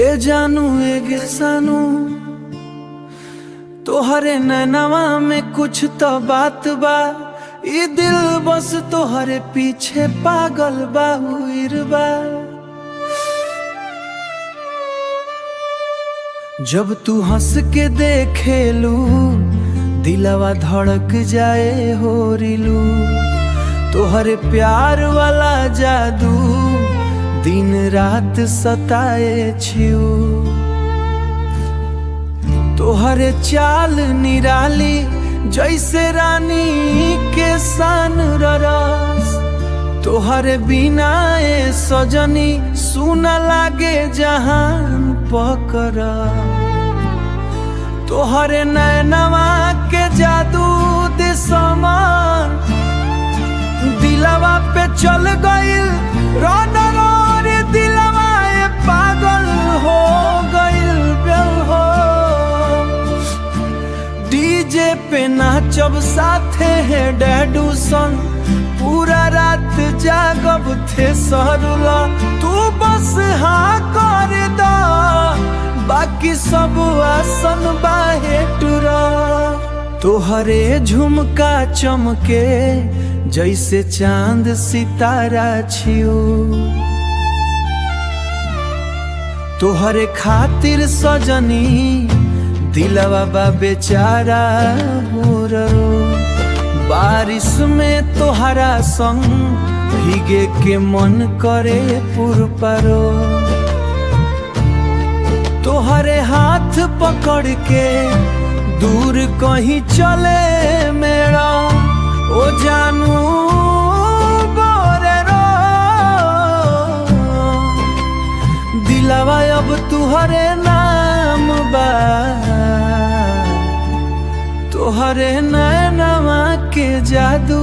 ए जानू ए गे सानू तोहरे नैनवा में कुछ तो बात बा। ई दिल बस तोहरे पीछे पागल बा हुइर बा। जब तू हंस के देखेलू दिलवा धड़क जाए हो रिलू। तोहरे प्यार वाला जादू दिन रात सताए छियो। तोहरे चाल निराली जैसे रानी के सान रस। तोहरे बिना ए सजनी सुना लागे जहान पकर। तोहरे नैनवा के जादू दे समान दिलवा पे चल गइल रोना रे दिलवा ए पागल हो गइल हो। डीजे पे नाचब साथे है डैडू सन पूरा रात जागब थे सरुला। तू बस हाँ कर दा बाकी सब आसन बाहे टुरा। तोहरे झुमका चमके जैसे चांद सितारा छियो। तोहरे खातिर सजनी दिलवा बा बेचारा हो रो। बारिश में तोहरा संग भीगे के मन करे पुरपरो। तोहरे हाथ पकड़ के दूर कहीं चले मेरा ओ जानू बोरेरो। दिलवा अब तुहरे नाम बा। तोहरे नैनवा के जादू